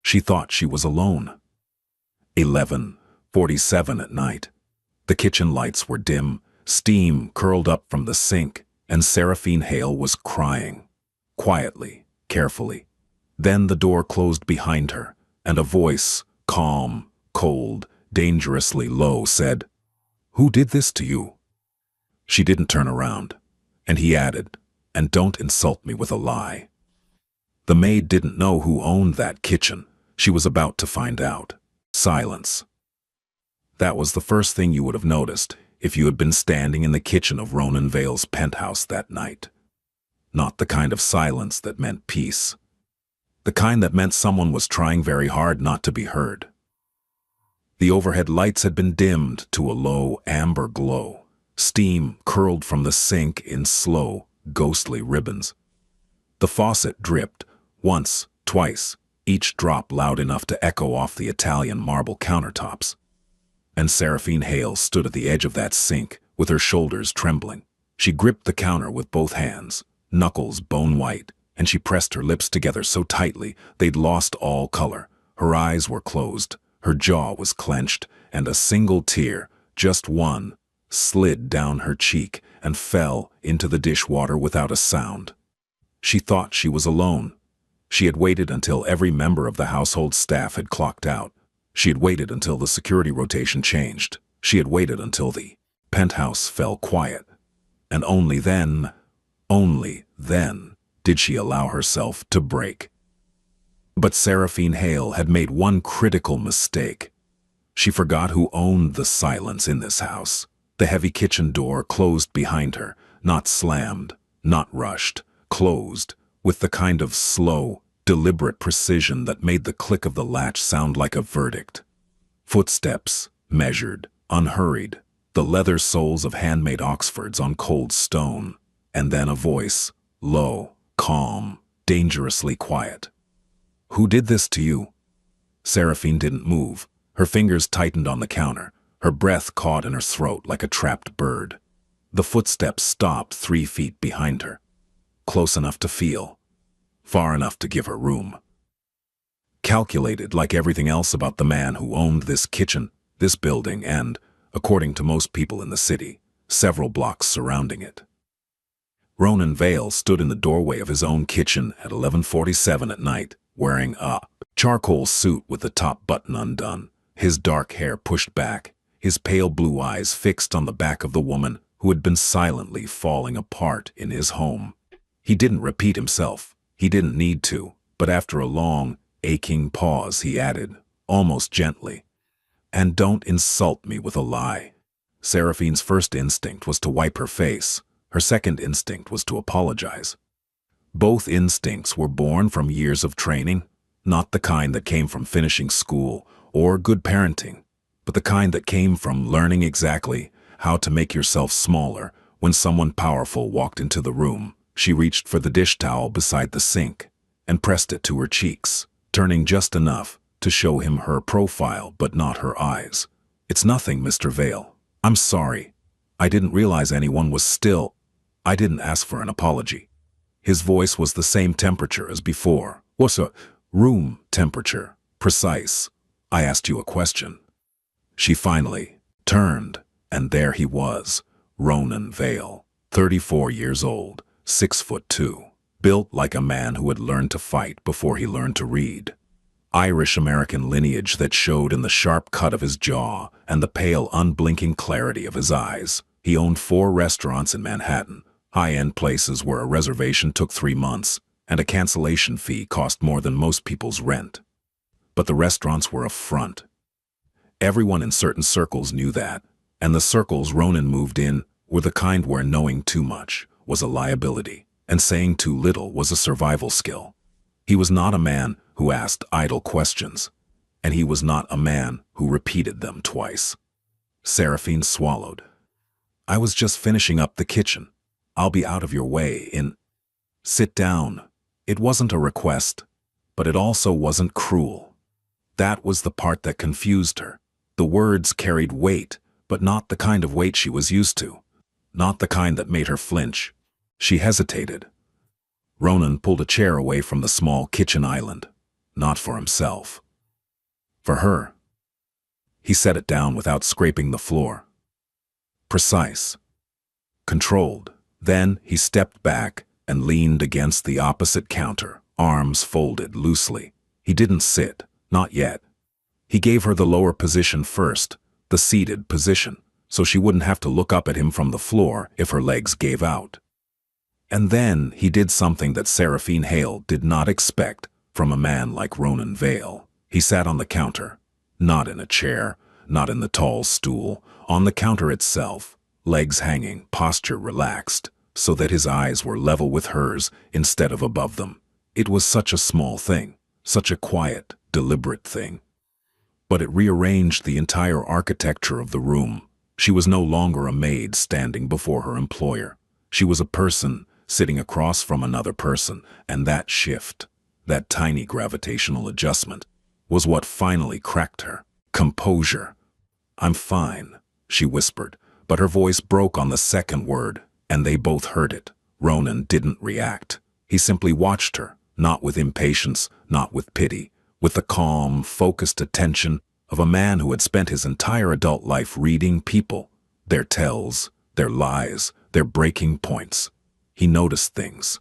She thought she was alone. 11:47 at night. The kitchen lights were dim, steam curled up from the sink, and Seraphine Hale was crying. Quietly, carefully. Then the door closed behind her, and a voice, calm, cold, dangerously low, said, "Who did this to you?" She didn't turn around, and he added, "And don't insult me with a lie." The maid didn't know who owned that kitchen. She was about to find out. Silence. That was the first thing you would have noticed if you had been standing in the kitchen of Ronan Vale's penthouse that night. Not the kind of silence that meant peace. The kind that meant someone was trying very hard not to be heard. The overhead lights had been dimmed to a low amber glow. Steam curled from the sink in slow, ghostly ribbons. The faucet dripped, once, twice, each drop loud enough to echo off the Italian marble countertops. And Seraphine Hale stood at the edge of that sink, with her shoulders trembling. She gripped the counter with both hands, knuckles bone-white, and she pressed her lips together so tightly they'd lost all color. Her eyes were closed, her jaw was clenched, and a single tear, just one, slid down her cheek and fell into the dishwater without a sound. She thought she was alone. She had waited until every member of the household staff had clocked out. She had waited until the security rotation changed. She had waited until the penthouse fell quiet. And only then, did she allow herself to break. But Seraphine Hale had made one critical mistake. She forgot who owned the silence in this house. The heavy kitchen door closed behind her, not slammed, not rushed, closed, with the kind of slow, deliberate precision that made the click of the latch sound like a verdict. Footsteps, measured, unhurried, the leather soles of handmade Oxfords on cold stone, and then a voice, low, calm, dangerously quiet. "Who did this to you?" Seraphine didn't move. Her fingers tightened on the counter. Her breath caught in her throat like a trapped bird. The footsteps stopped 3 feet behind her. Close enough to feel. Far enough to give her room. Calculated like everything else about the man who owned this kitchen, this building, and, according to most people in the city, several blocks surrounding it. Ronan Vale stood in the doorway of his own kitchen at 11:47 at night, wearing a charcoal suit with the top button undone, his dark hair pushed back, his pale blue eyes fixed on the back of the woman who had been silently falling apart in his home. He didn't repeat himself. He didn't need to, but after a long, aching pause, he added, almost gently, "And don't insult me with a lie." Seraphine's first instinct was to wipe her face. Her second instinct was to apologize. Both instincts were born from years of training, not the kind that came from finishing school or good parenting, but the kind that came from learning exactly how to make yourself smaller when someone powerful walked into the room. She reached for the dish towel beside the sink and pressed it to her cheeks, turning just enough to show him her profile but not her eyes. "It's nothing, Mr. Vale. I'm sorry. I didn't realize anyone was still. I didn't ask for an apology." His voice was the same temperature as before. "What's a room temperature? Precise. I asked you a question." She finally turned, and there he was, Ronan Vale, 34 years old, 6'2", built like a man who had learned to fight before he learned to read. Irish-American lineage that showed in the sharp cut of his jaw and the pale, unblinking clarity of his eyes. He owned 4 restaurants in Manhattan, high-end places where a reservation took 3 months, and a cancellation fee cost more than most people's rent. But the restaurants were a front. Everyone in certain circles knew that, and the circles Ronan moved in were the kind where knowing too much was a liability, and saying too little was a survival skill. He was not a man who asked idle questions, and he was not a man who repeated them twice. Seraphine swallowed. "I was just finishing up the kitchen. I'll be out of your way in—" "Sit down." It wasn't a request, but it also wasn't cruel. That was the part that confused her. The words carried weight, but not the kind of weight she was used to. Not the kind that made her flinch. She hesitated. Ronan pulled a chair away from the small kitchen island. not for himself. For her. He set it down without scraping the floor. Precise. Controlled. Then he stepped back and leaned against the opposite counter, arms folded loosely. He didn't sit, not yet. He gave her the lower position first, the seated position, so she wouldn't have to look up at him from the floor if her legs gave out. And then he did something that Seraphine Hale did not expect from a man like Ronan Vale. He sat on the counter, not in a chair, not in the tall stool, on the counter itself, legs hanging, posture relaxed, so that his eyes were level with hers instead of above them. It was such a small thing, such a quiet, deliberate thing. But it rearranged the entire architecture of the room. She was no longer a maid standing before her employer. She was a person sitting across from another person, and that shift, that tiny gravitational adjustment, was what finally cracked her. Composure. "I'm fine," she whispered, but her voice broke on the second word, and they both heard it. Ronan didn't react. He simply watched her, not with impatience, not with pity, with the calm, focused attention of a man who had spent his entire adult life reading people, their tells, their lies, their breaking points. He noticed things.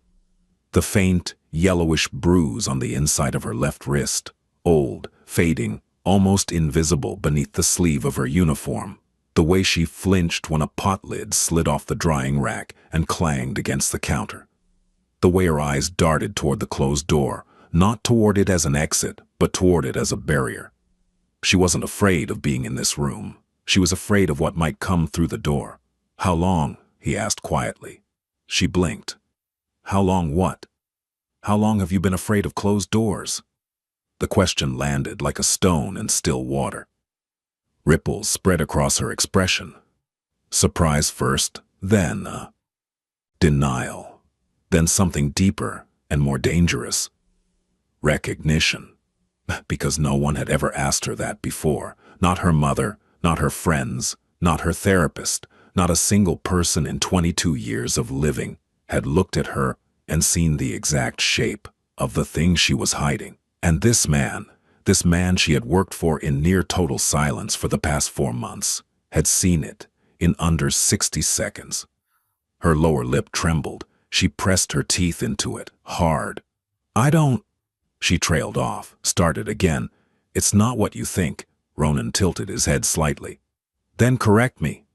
The faint, yellowish bruise on the inside of her left wrist, old, fading, almost invisible beneath the sleeve of her uniform. The way she flinched when a pot lid slid off the drying rack and clanged against the counter. The way her eyes darted toward the closed door, not toward it as an exit, but toward it as a barrier. She wasn't afraid of being in this room. She was afraid of what might come through the door. "How long?" he asked quietly. She blinked. "How long what? How long have you been afraid of closed doors?" The question landed like a stone in still water. Ripples spread across her expression. Surprise first, then denial, then something deeper and more dangerous. Recognition. Because no one had ever asked her that before. Not her mother, not her friends, not her therapist, not a single person in 22 years of living had looked at her and seen the exact shape of the thing she was hiding. And this man she had worked for in near total silence for the past 4 months, had seen it in under 60 seconds. Her lower lip trembled. She pressed her teeth into it, hard. "I don't—" She trailed off, started again. "It's not what you think." Ronan tilted his head slightly. "Then correct me."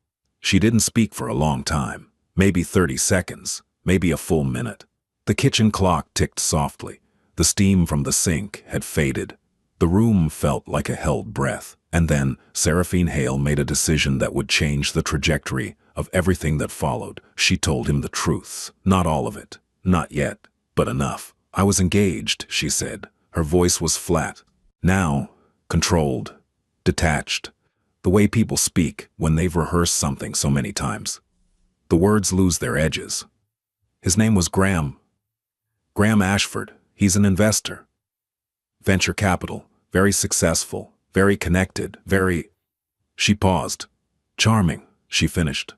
She didn't speak for a long time, maybe 30 seconds, maybe a full minute. The kitchen clock ticked softly. The steam from the sink had faded. The room felt like a held breath. And then Seraphine Hale made a decision that would change the trajectory of everything that followed. She told him the truth. Not all of it. Not yet, but enough. "I was engaged," she said. Her voice was flat. Now, controlled, detached. The way people speak when they've rehearsed something so many times. The words lose their edges. "His name was Graham. Graham Ashford. He's an investor. Venture capital. Very successful. Very connected. Very—" She paused. "Charming," she finished.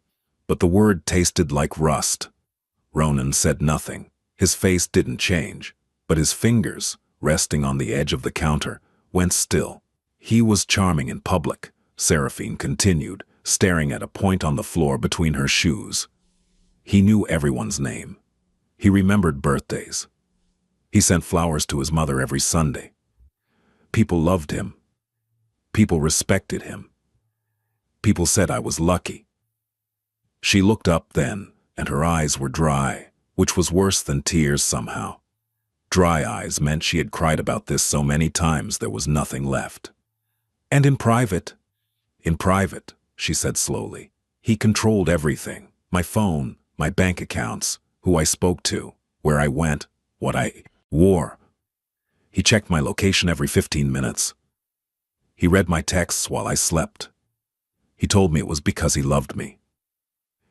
But the word tasted like rust. Ronan said nothing. His face didn't change, but his fingers, resting on the edge of the counter, went still. "He was charming in public," Seraphine continued, staring at a point on the floor between her shoes. "He knew everyone's name. He remembered birthdays. He sent flowers to his mother every Sunday. People loved him. People respected him. People said I was lucky." She looked up then, and her eyes were dry, which was worse than tears somehow. Dry eyes meant she had cried about this so many times there was nothing left. "And in private," she said slowly, "he controlled everything. My phone, my bank accounts, who I spoke to, where I went, what I wore. He checked my location every 15 minutes. He read my texts while I slept. He told me it was because he loved me.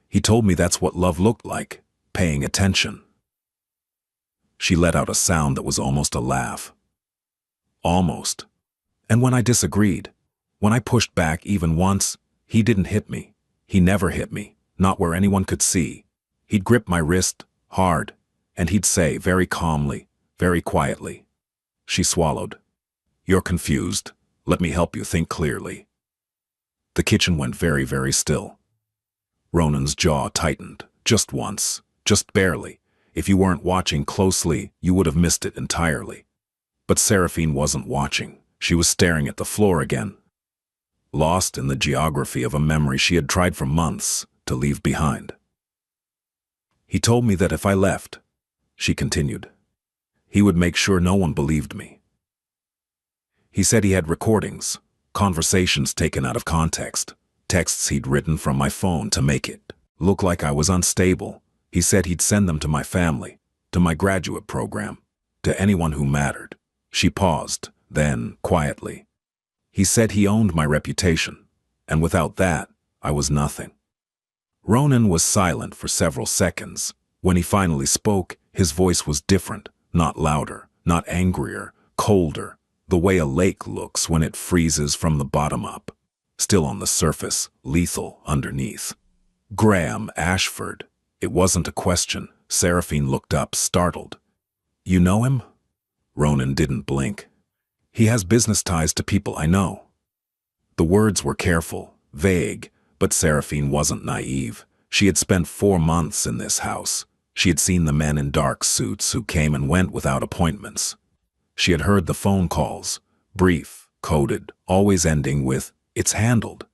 He told me that's what love looked like, paying attention." She let out a sound that was almost a laugh. "Almost. And when I disagreed, when I pushed back even once, he didn't hit me. He never hit me, not where anyone could see. He'd grip my wrist, hard, and he'd say very calmly, very quietly." She swallowed. You're confused. Let me help you think clearly. The kitchen went very, very still. Ronan's jaw tightened, just once, just barely. If you weren't watching closely, you would have missed it entirely. But Seraphine wasn't watching. She was staring at the floor again, lost in the geography of a memory she had tried for months to leave behind. He told me that if I left, she continued, he would make sure no one believed me. He said he had recordings, conversations taken out of context, texts he'd written from my phone to make it look like I was unstable. He said he'd send them to my family, to my graduate program, to anyone who mattered. She paused, then, quietly. He said he owned my reputation, and without that, I was nothing. Ronan was silent for several seconds. When he finally spoke, his voice was different, not louder, not angrier, colder, the way a lake looks when it freezes from the bottom up. Still on the surface, lethal underneath. Graham Ashford. It wasn't a question. Seraphine looked up, startled. You know him? Ronan didn't blink. He has business ties to people I know. The words were careful, vague, but Seraphine wasn't naive. She had spent 4 months in this house. She had seen the men in dark suits who came and went without appointments. She had heard the phone calls, brief, coded, always ending with, "It's handled."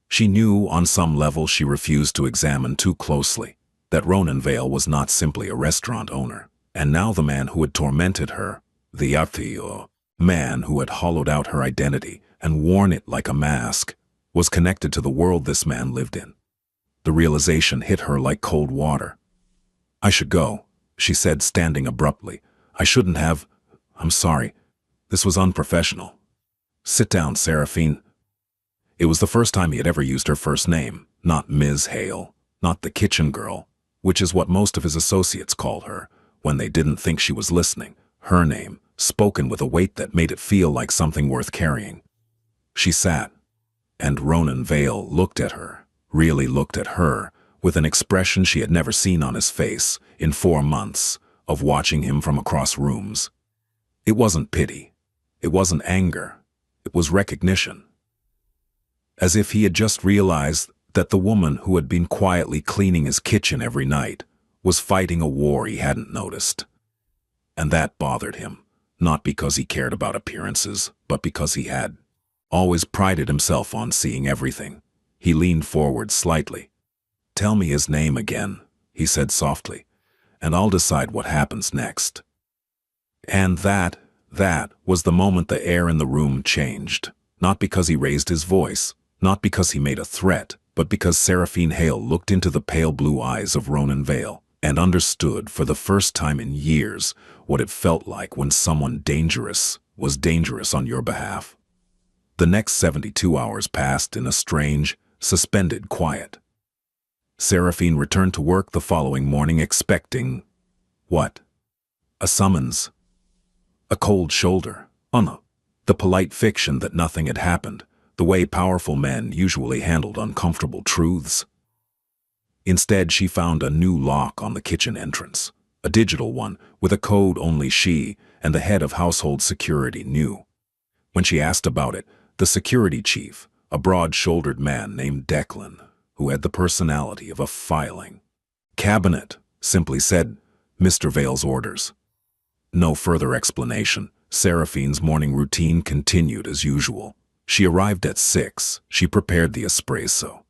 She knew on some level she refused to examine too closely that Ronan Vale was not simply a restaurant owner. And now the man who had tormented her, the Yathiyo, man who had hollowed out her identity and worn it like a mask, was connected to the world this man lived in. The realization hit her like cold water. I should go, she said, standing abruptly. I shouldn't have. I'm sorry. This was unprofessional. Sit down, Seraphine. It was the first time he had ever used her first name, not Ms. Hale, not the kitchen girl, which is what most of his associates called her, when they didn't think she was listening. Her name, spoken with a weight that made it feel like something worth carrying. She sat, and Ronan Vale looked at her, really looked at her, with an expression she had never seen on his face in 4 months of watching him from across rooms. It wasn't pity. It wasn't anger. It was recognition. As if he had just realized that the woman who had been quietly cleaning his kitchen every night was fighting a war he hadn't noticed. And that bothered him, not because he cared about appearances, but because he had always prided himself on seeing everything. He leaned forward slightly. Tell me his name again, he said softly, and I'll decide what happens next. And that was the moment the air in the room changed, not because he raised his voice, not because he made a threat, but because Seraphine Hale looked into the pale blue eyes of Ronan Vale and understood for the first time in years what it felt like when someone dangerous was dangerous on your behalf. The next 72 hours passed in a strange, suspended quiet. Seraphine returned to work the following morning expecting what? A summons. A cold shoulder. Oh no. The polite fiction that nothing had happened, the way powerful men usually handled uncomfortable truths. Instead, she found a new lock on the kitchen entrance, a digital one with a code only she and the head of household security knew. When she asked about it, the security chief, a broad-shouldered man named Declan, who had the personality of a filing cabinet, simply said, Mr. Vale's orders. No further explanation. Seraphine's morning routine continued as usual. She arrived at 6. She prepared the espresso.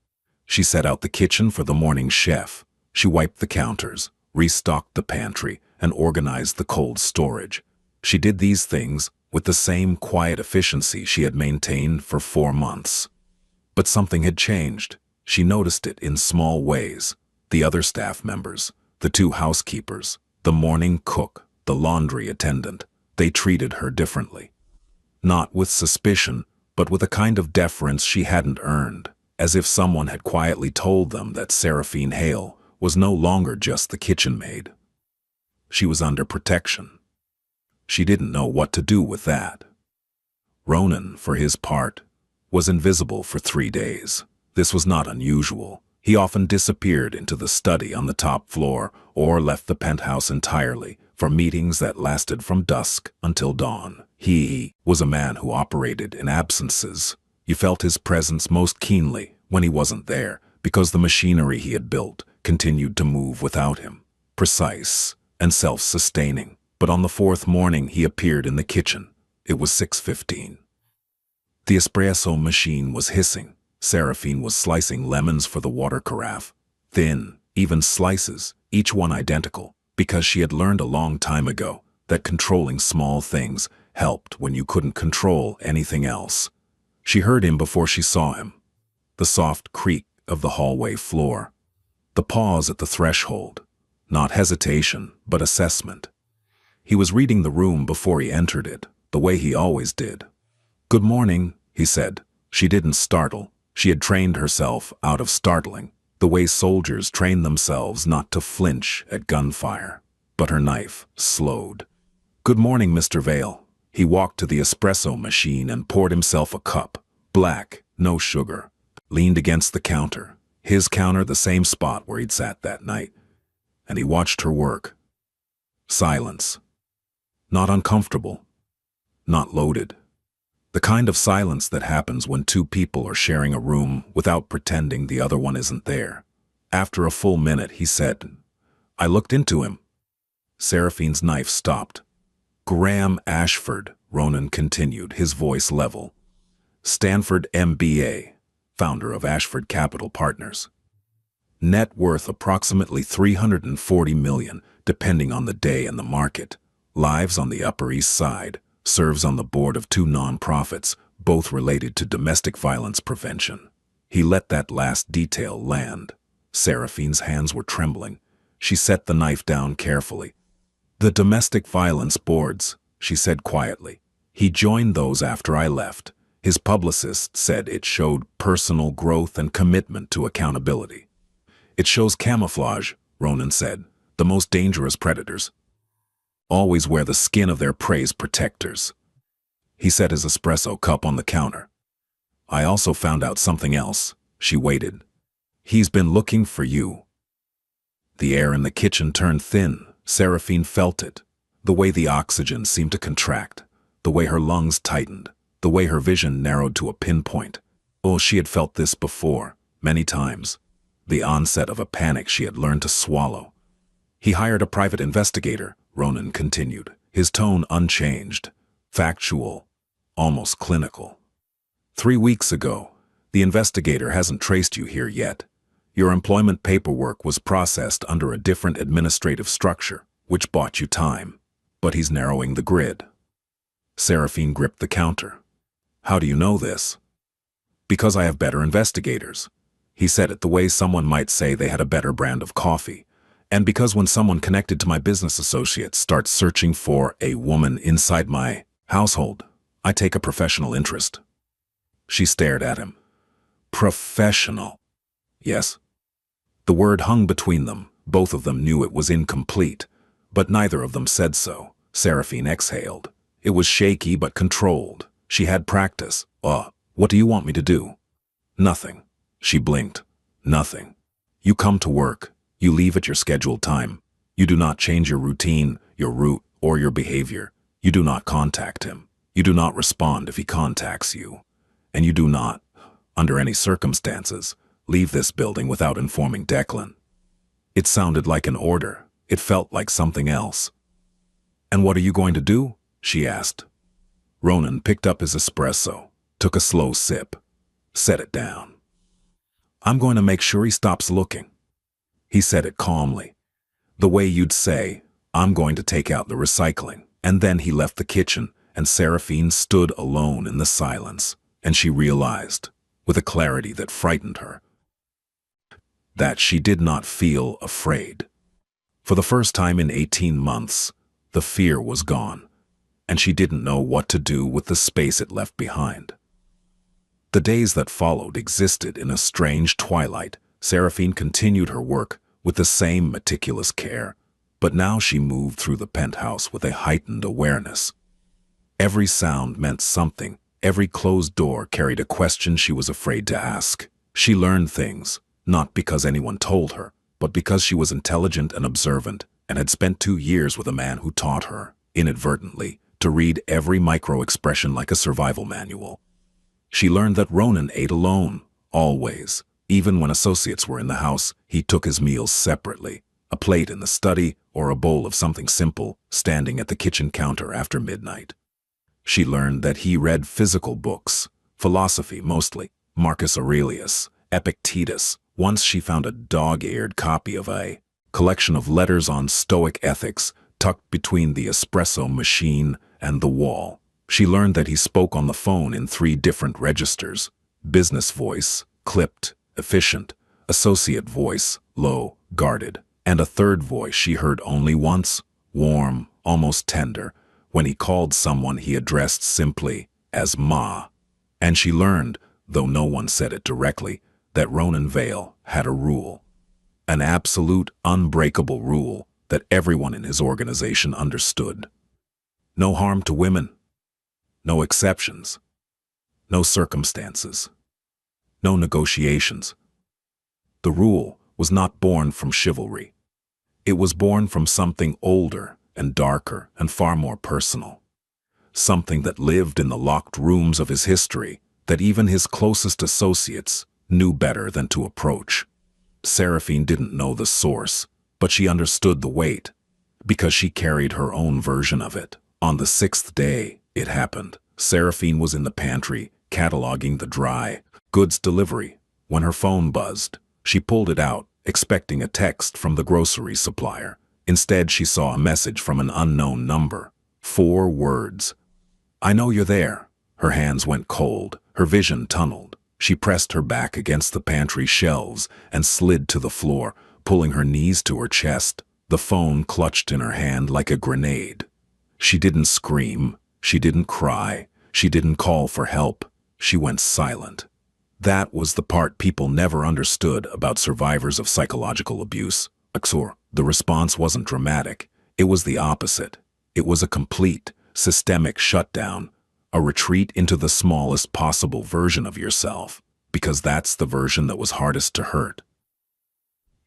She set out the kitchen for the morning chef. She wiped the counters, restocked the pantry, and organized the cold storage. She did these things with the same quiet efficiency she had maintained for 4 months. But something had changed. She noticed it in small ways. The other staff members, the 2 housekeepers, the morning cook, the laundry attendant, they treated her differently. Not with suspicion, but with a kind of deference she hadn't earned, as if someone had quietly told them that Seraphine Hale was no longer just the kitchen maid. She was under protection. She didn't know what to do with that. Ronan, for his part, was invisible for 3 days. This was not unusual. He often disappeared into the study on the top floor or left the penthouse entirely for meetings that lasted from dusk until dawn. He was a man who operated in absences. You felt his presence most keenly when he wasn't there, because the machinery he had built continued to move without him, precise and self-sustaining. But on the fourth morning he appeared in the kitchen. It was 6:15. The espresso machine was hissing. Seraphine was slicing lemons for the water carafe. Thin, even slices, each one identical, because she had learned a long time ago that controlling small things helped when you couldn't control anything else. She heard him before she saw him. The soft creak of the hallway floor. The pause at the threshold. Not hesitation, but assessment. He was reading the room before he entered it, the way he always did. "Good morning," he said. She didn't startle. She had trained herself out of startling, the way soldiers train themselves not to flinch at gunfire. But her knife slowed. "Good morning, Mr. Vale." He walked to the espresso machine and poured himself a cup. Black, no sugar. Leaned against the counter. His counter, the same spot where he'd sat that night. And he watched her work. Silence. Not uncomfortable. Not loaded. The kind of silence that happens when two people are sharing a room without pretending the other one isn't there. After a full minute, he said, "I looked into him." Seraphine's knife stopped. "Graham Ashford," Ronan continued, his voice level. "Stanford MBA, founder of Ashford Capital Partners. Net worth approximately $340 million, depending on the day and the market. Lives on the Upper East Side. Serves on the board of 2 nonprofits, both related to domestic violence prevention." He let that last detail land. Seraphine's hands were trembling. She set the knife down carefully. "The domestic violence boards," she said quietly. "He joined those after I left. His publicist said it showed personal growth and commitment to accountability." "It shows camouflage," Ronan said. "The most dangerous predators always wear the skin of their prey's protectors." He set his espresso cup on the counter. "I also found out something else." She waited. "He's been looking for you." The air in the kitchen turned thin. Seraphine felt it. The way the oxygen seemed to contract. The way her lungs tightened. The way her vision narrowed to a pinpoint. Oh, she had felt this before, many times. The onset of a panic she had learned to swallow. "He hired a private investigator," Ronan continued, his tone unchanged, factual, almost clinical. "3 weeks ago. The investigator hasn't traced you here yet. Your employment paperwork was processed under a different administrative structure, which bought you time. But he's narrowing the grid." Seraphine gripped the counter. "How do you know this?" "Because I have better investigators." He said it the way someone might say they had a better brand of coffee. "And because when someone connected to my business associates starts searching for a woman inside my household, I take a professional interest." She stared at him. "Professional?" "Yes." The word hung between them. Both of them knew it was incomplete, but neither of them said so. Seraphine exhaled. It was shaky but controlled. She had practice. What do you want me to do?" "Nothing." She blinked. "Nothing. You come to work. You leave at your scheduled time. You do not change your routine, your route, or your behavior. You do not contact him. You do not respond if he contacts you. And you do not, under any circumstances, leave this building without informing Declan." It sounded like an order. It felt like something else. "And what are you going to do?" she asked. Ronan picked up his espresso, took a slow sip, set it down. "I'm going to make sure he stops looking." He said it calmly. The way you'd say, "I'm going to take out the recycling." And then he left the kitchen, and Seraphine stood alone in the silence, and she realized, with a clarity that frightened her, that she did not feel afraid. For the first time in 18 months, the fear was gone, and she didn't know what to do with the space it left behind. The days that followed existed in a strange twilight. Seraphine continued her work with the same meticulous care, but now she moved through the penthouse with a heightened awareness. Every sound meant something. Every closed door carried a question she was afraid to ask. She learned things, not because anyone told her, but because she was intelligent and observant, and had spent 2 years with a man who taught her, inadvertently, to read every micro-expression like a survival manual. She learned that Ronan ate alone, always. Even when associates were in the house, he took his meals separately, a plate in the study or a bowl of something simple, standing at the kitchen counter after midnight. She learned that he read physical books, philosophy mostly, Marcus Aurelius, Epictetus. Once she found a dog-eared copy of a collection of letters on Stoic ethics tucked between the espresso machine and the wall. She learned that he spoke on the phone in 3 different registers: business voice, clipped, efficient; associate voice, low, guarded; and a third voice she heard only once, warm, almost tender, when he called someone he addressed simply as Ma. And she learned, though no one said it directly, that Ronan Vale had a rule. An absolute, unbreakable rule that everyone in his organization understood. No harm to women. No exceptions. No circumstances. No negotiations. The rule was not born from chivalry. It was born from something older and darker and far more personal. Something that lived in the locked rooms of his history that even his closest associates knew better than to approach. Seraphine didn't know the source, but she understood the weight, because she carried her own version of it. On the 6th day it happened. Seraphine was in the pantry, cataloging the dry goods delivery, when her phone buzzed. She pulled it out, expecting a text from the grocery supplier. Instead, she saw a message from an unknown number. 4 words. "I know you're there." Her hands went cold, her vision tunneled. She pressed her back against the pantry shelves and slid to the floor, pulling her knees to her chest, the phone clutched in her hand like a grenade. She didn't scream, she didn't cry, she didn't call for help. She went silent. That was the part people never understood about survivors of psychological abuse. The response wasn't dramatic. It was the opposite. It was a complete, systemic shutdown, a retreat into the smallest possible version of yourself, because that's the version that was hardest to hurt.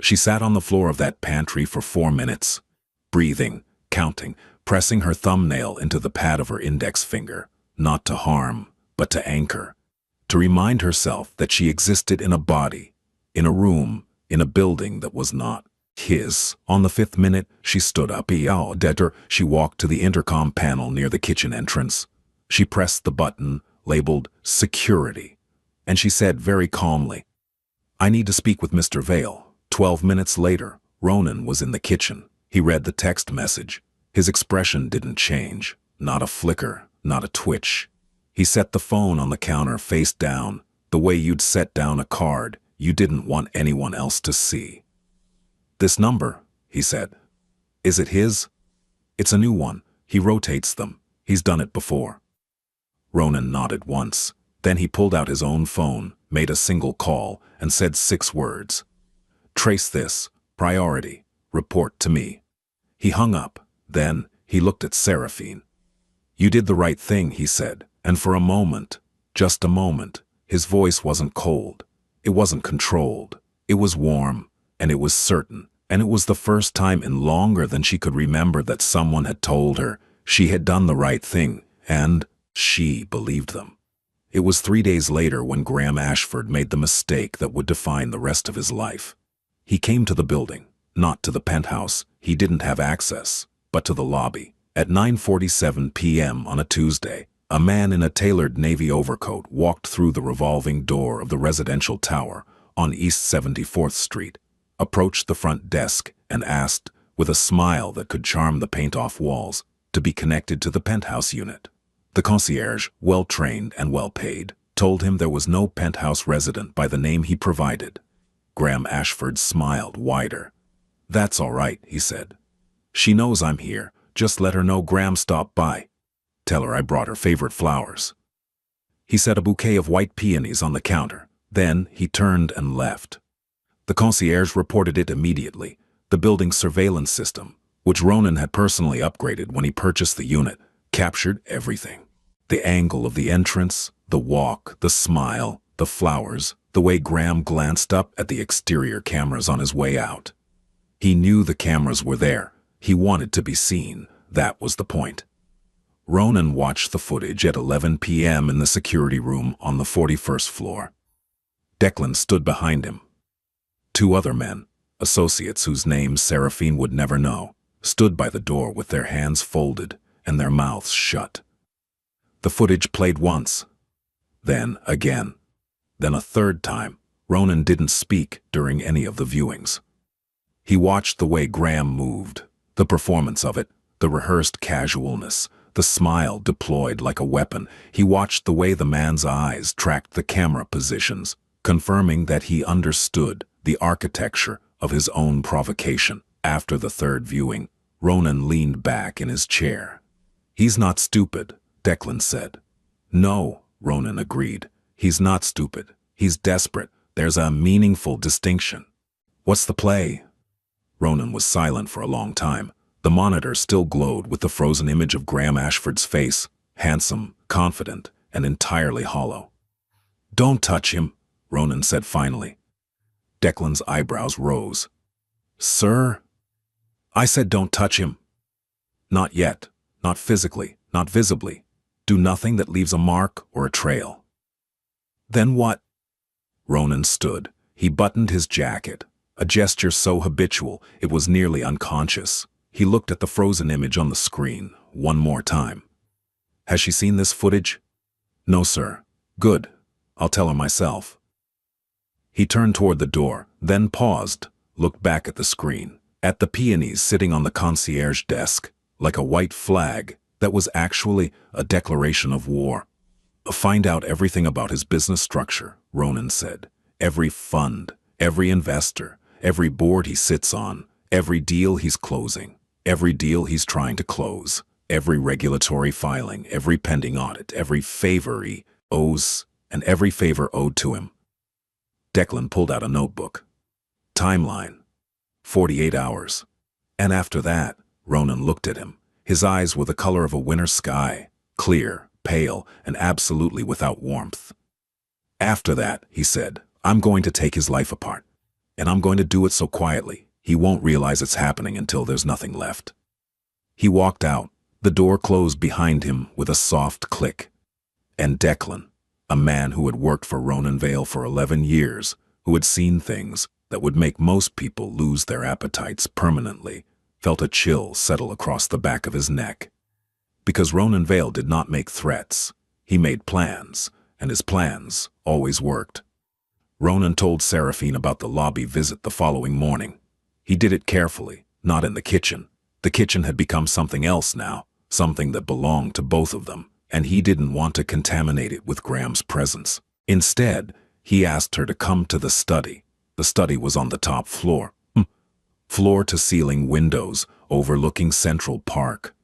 She sat on the floor of that pantry for 4 minutes, breathing, counting, pressing her thumbnail into the pad of her index finger, not to harm, but to anchor, to remind herself that she existed in a body, in a room, in a building that was not his. On the 5th minute, she stood up. She walked to the intercom panel near the kitchen entrance. She pressed the button labeled Security, and she said very calmly, "I need to speak with Mr. Vale." 12 minutes later, Ronan was in the kitchen. He read the text message. His expression didn't change. Not a flicker, not a twitch. He set the phone on the counter face down, the way you'd set down a card you didn't want anyone else to see. "This number," he said. "Is it his?" "It's a new one. He rotates them. He's done it before." Ronan nodded once. Then he pulled out his own phone, made a single call, and said 6 words. "Trace this. Priority. Report to me." He hung up. Then he looked at Seraphine. "You did the right thing," he said, and for a moment, just a moment, his voice wasn't cold. It wasn't controlled. It was warm, and it was certain, and it was the first time in longer than she could remember that someone had told her she had done the right thing, and she believed them. It was 3 days later when Graham Ashford made the mistake that would define the rest of his life. He came to the building, not to the penthouse. He didn't have access, but to the lobby. At 9:47 p.m. on a Tuesday, a man in a tailored navy overcoat walked through the revolving door of the residential tower on East 74th Street, approached the front desk, and asked, with a smile that could charm the paint-off walls, to be connected to the penthouse unit. The concierge, well-trained and well-paid, told him there was no penthouse resident by the name he provided. Graham Ashford smiled wider. "That's all right," he said. "She knows I'm here. Just let her know Graham stopped by. Tell her I brought her favorite flowers." He set a bouquet of white peonies on the counter. Then he turned and left. The concierge reported it immediately. The building's surveillance system, which Ronan had personally upgraded when he purchased the unit, captured everything. The angle of the entrance, the walk, the smile, the flowers, the way Graham glanced up at the exterior cameras on his way out. He knew the cameras were there. He wanted to be seen. That was the point. Ronan watched the footage at 11 p.m. in the security room on the 41st floor. Declan stood behind him. Two other men, associates whose names Seraphine would never know, stood by the door with their hands folded and their mouths shut. The footage played once, then again, then a third time. Ronan didn't speak during any of the viewings. He watched the way Graham moved, the performance of it, the rehearsed casualness, the smile deployed like a weapon. He watched the way the man's eyes tracked the camera positions, confirming that he understood the architecture of his own provocation. After the third viewing, Ronan leaned back in his chair. "He's not stupid," Declan said. "No," Ronan agreed. "He's not stupid. He's desperate. There's a meaningful distinction." "What's the play?" Ronan was silent for a long time. The monitor still glowed with the frozen image of Graham Ashford's face, handsome, confident, and entirely hollow. "Don't touch him," Ronan said finally. Declan's eyebrows rose. "Sir?" "I said don't touch him." "Not yet. Not physically. Not visibly. Do nothing that leaves a mark or a trail." "Then what?" Ronan stood. He buttoned his jacket, a gesture so habitual it was nearly unconscious. He looked at the frozen image on the screen one more time. "Has she seen this footage?" "No, sir." "Good. I'll tell her myself." He turned toward the door, then paused, looked back at the screen, at the peonies sitting on the concierge desk, like a white flag that was actually a declaration of war. "Find out everything about his business structure," Ronan said. "Every fund, every investor, every board he sits on, every deal he's closing, every deal he's trying to close, every regulatory filing, every pending audit, every favor he owes, and every favor owed to him." Declan pulled out a notebook. "Timeline. 48 hours. And after that," Ronan looked at him. His eyes were the color of a winter sky, clear, pale, and absolutely without warmth. "After that," he said, "I'm going to take his life apart. And I'm going to do it so quietly, he won't realize it's happening until there's nothing left." He walked out. The door closed behind him with a soft click. And Declan, a man who had worked for Ronan Vale for 11 years, who had seen things that would make most people lose their appetites permanently, felt a chill settle across the back of his neck. Because Ronan Vale did not make threats. He made plans, and his plans always worked. Ronan told Seraphine about the lobby visit the following morning. He did it carefully, not in the kitchen. The kitchen had become something else now, something that belonged to both of them, and he didn't want to contaminate it with Graham's presence. Instead, he asked her to come to the study. The study was on the top floor. Floor-to-ceiling windows overlooking Central Park.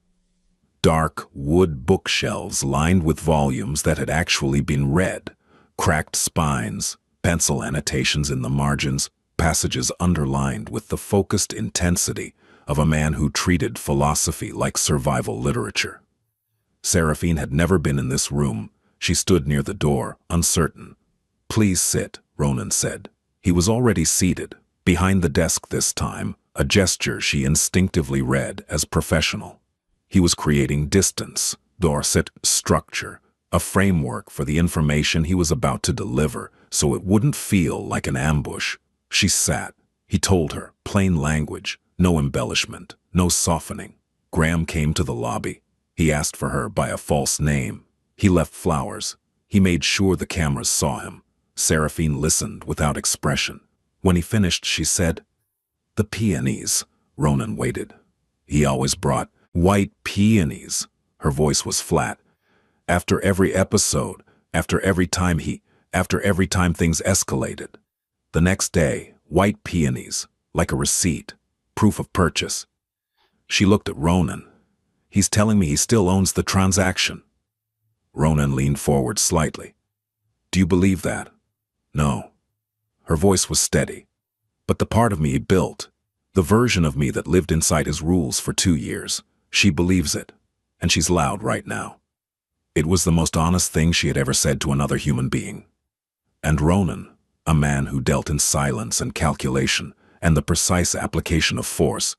Dark wood bookshelves lined with volumes that had actually been read. Cracked spines, pencil annotations in the margins, passages underlined with the focused intensity of a man who treated philosophy like survival literature. Seraphine had never been in this room. She stood near the door, uncertain. "Please sit," Ronan said. He was already seated, behind the desk this time, a gesture she instinctively read as professional. He was creating distance, Dorset structure, a framework for the information he was about to deliver, so it wouldn't feel like an ambush. She sat. He told her, plain language, no embellishment, no softening. Graham came to the lobby. He asked for her by a false name. He left flowers. He made sure the cameras saw him. Seraphine listened without expression. When he finished, she said, "The peonies." Ronan waited. He always brought white peonies. Her voice was flat. After every episode, after every time things escalated. The next day, white peonies, like a receipt, proof of purchase. She looked at Ronan. "He's telling me he still owns the transaction." Ronan leaned forward slightly. "Do you believe that?" "No." Her voice was steady. "But the part of me he built, the version of me that lived inside his rules for 2 years, she believes it, and she's loud right now." It was the most honest thing she had ever said to another human being. And Ronan, a man who dealt in silence and calculation and the precise application of force,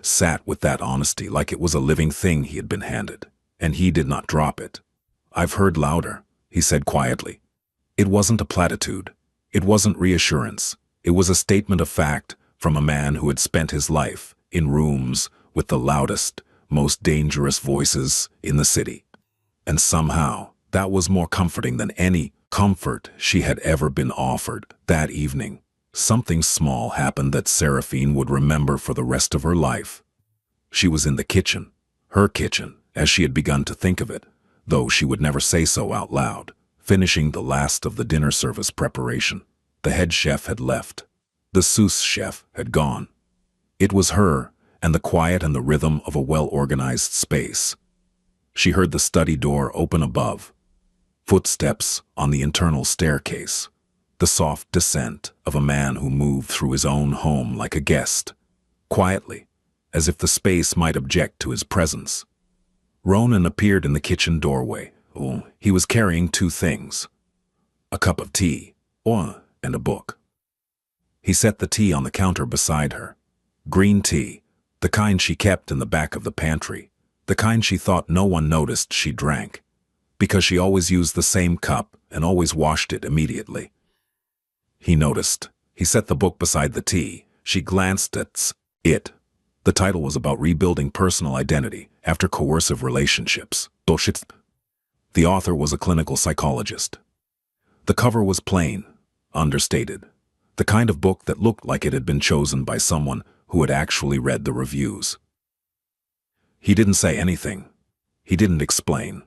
sat with that honesty like it was a living thing he had been handed. and he did not drop it. "I've heard louder," he said quietly. It wasn't a platitude. It wasn't reassurance. It was a statement of fact from a man who had spent his life in rooms with the loudest, most dangerous voices in the city. And somehow, that was more comforting than any comfort she had ever been offered. That evening, something small happened that Seraphine would remember for the rest of her life. She was in the kitchen, her kitchen, as she had begun to think of it, though she would never say so out loud, finishing the last of the dinner service preparation. The head chef had left. The sous chef had gone. It was her, and the quiet and the rhythm of a well-organized space. She heard the study door open above, footsteps on the internal staircase, the soft descent of a man who moved through his own home like a guest, quietly, as if the space might object to his presence. Ronan appeared in the kitchen doorway. Oh, he was carrying two things: a cup of tea, and a book. He set the tea on the counter beside her. Green tea, the kind she kept in the back of the pantry, the kind she thought no one noticed she drank, because she always used the same cup and always washed it immediately. He noticed. He set the book beside the tea. She glanced at it. The title was about rebuilding personal identity after coercive relationships. Bullshit. The author was a clinical psychologist. The cover was plain, understated, the kind of book that looked like it had been chosen by someone who had actually read the reviews. He didn't say anything. He didn't explain.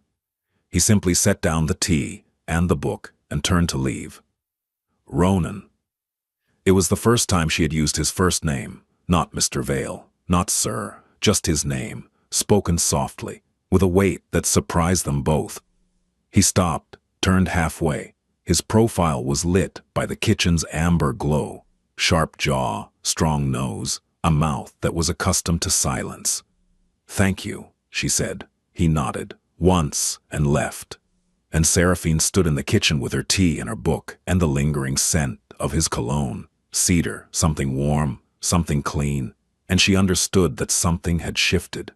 He simply set down the tea and the book and turned to leave. Ronan. It was the first time she had used his first name, not Mr. Vale, not Sir, just his name, spoken softly, with a weight that surprised them both. He stopped, turned halfway. His profile was lit by the kitchen's amber glow, sharp jaw, strong nose, a mouth that was accustomed to silence. "Thank you," she said. He nodded, once, and left. And Seraphine stood in the kitchen with her tea and her book and the lingering scent of his cologne, cedar, something warm, something clean, and she understood that something had shifted.